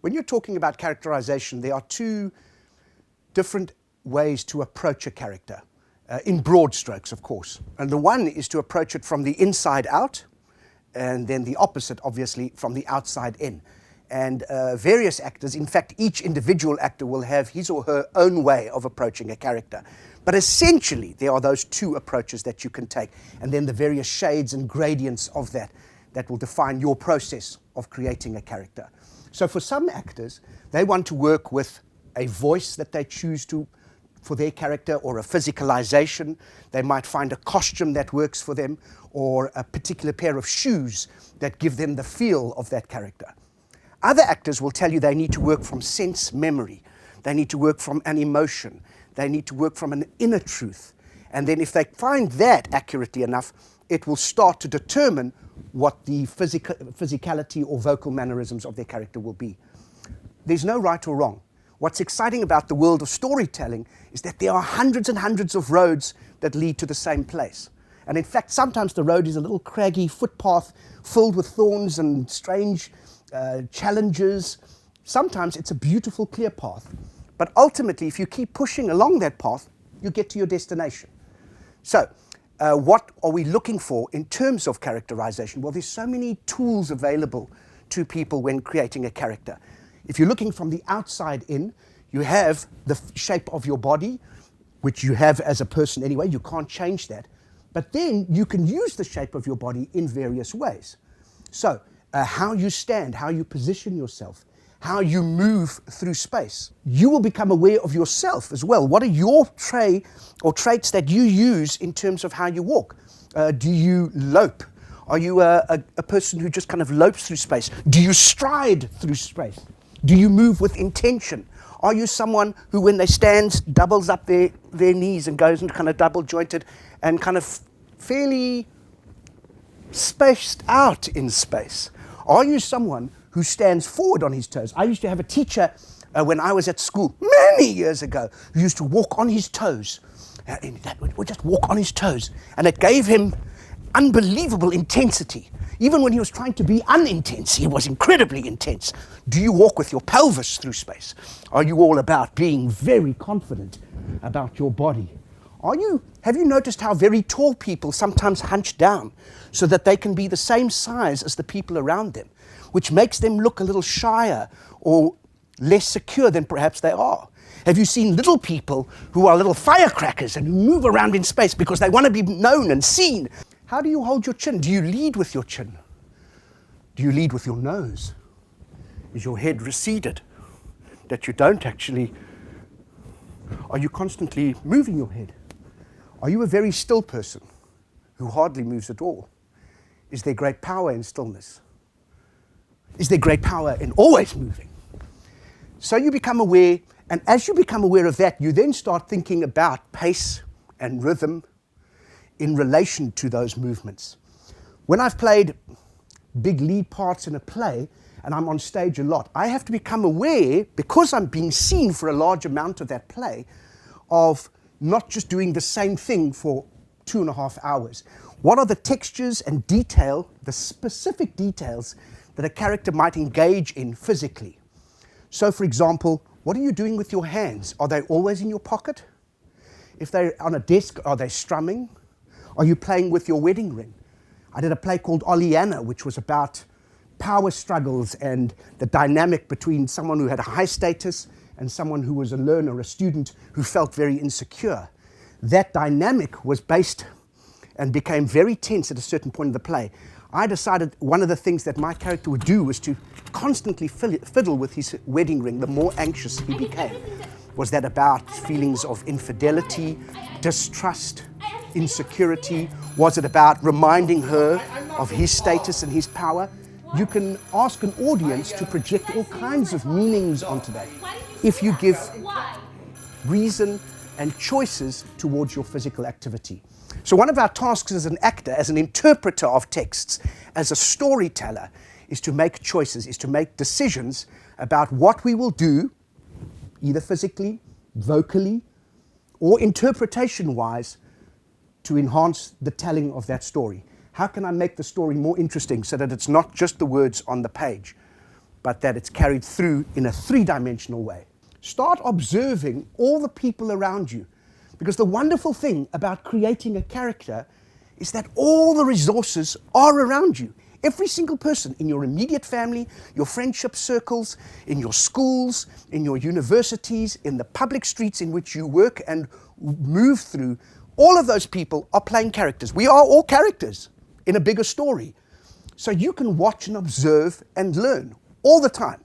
When you're talking about characterization, there are two different ways to approach a character, in broad strokes, of course. And the one is to approach it from the inside out, and then the opposite, obviously, from the outside in. And various actors, in fact, each individual actor will have his or her own way of approaching a character. But essentially, there are those two approaches that you can take, and then the various shades and gradients of that will define your process of creating a character. So for some actors, they want to work with a voice that they choose for their character, or a physicalization. They might find a costume that works for them, or a particular pair of shoes that give them the feel of that character. Other actors will tell you they need to work from sense memory. They need to work from an emotion. They need to work from an inner truth. And then if they find that accurately enough, it will start to determine what the physicality or vocal mannerisms of their character will be. There's no right or wrong. What's exciting about the world of storytelling is that there are hundreds and hundreds of roads that lead to the same place. And in fact, sometimes the road is a little craggy footpath filled with thorns and strange challenges. Sometimes it's a beautiful, clear path. But ultimately, if you keep pushing along that path, you get to your destination. So, what are we looking for in terms of characterization? Well, there's so many tools available to people when creating a character. If you're looking from the outside in, you have the shape of your body, which you have as a person anyway. You can't change that. But then you can use the shape of your body in various ways. So, how you stand, how you position yourself, how you move through space. You will become aware of yourself as well. What are your traits that you use in terms of how you walk? Do you lope? Are you a person who just kind of lopes through space? Do you stride through space? Do you move with intention? Are you someone who, when they stand, doubles up their knees and goes into kind of double jointed and kind of fairly spaced out in space? Are you someone who stands forward on his toes? I used to have a teacher when I was at school many years ago who used to walk on his toes. Would just walk on his toes. And it gave him unbelievable intensity. Even when he was trying to be unintense, he was incredibly intense. Do you walk with your pelvis through space? Are you all about being very confident about your body? Have you noticed how very tall people sometimes hunch down so that they can be the same size as the people around them, which makes them look a little shyer or less secure than perhaps they are? Have you seen little people who are little firecrackers and who move around in space because they want to be known and seen? How do you hold your chin? Do you lead with your chin? Do you lead with your nose? Is your head receded that you don't actually? Are you constantly moving your head? Are you a very still person who hardly moves at all? Is there great power in stillness? Is there great power in always moving? So you become aware, and as you become aware of that, you then start thinking about pace and rhythm in relation to those movements. When I've played big lead parts in a play, and I'm on stage a lot, I have to become aware, because I'm being seen for a large amount of that play, of not just doing the same thing for 2.5 hours. What are the textures and detail, the specific details that a character might engage in physically? So, for example, what are you doing with your hands? Are they always in your pocket? If they're on a desk, are they strumming? Are you playing with your wedding ring? I did a play called Oleanna, which was about power struggles and the dynamic between someone who had a high status and someone who was a learner, a student who felt very insecure. That dynamic was based and became very tense at a certain point in the play. I decided one of the things that my character would do was to constantly fiddle with his wedding ring the more anxious he became. Was that about feelings of infidelity, distrust, insecurity? Was it about reminding her of his status and his power? You can ask an audience to project all kinds of meanings onto that if you give reason and choices towards your physical activity. So one of our tasks as an actor, as an interpreter of texts, as a storyteller, is to make choices, is to make decisions about what we will do, either physically, vocally, or interpretation-wise, to enhance the telling of that story. How can I make the story more interesting so that it's not just the words on the page, but that it's carried through in a three-dimensional way. Start observing all the people around you, because the wonderful thing about creating a character is that all the resources are around you. Every single person in your immediate family, your friendship circles, in your schools, in your universities, in the public streets in which you work and move through, all of those people are playing characters. We are all characters in a bigger story. So you can watch and observe and learn all the time.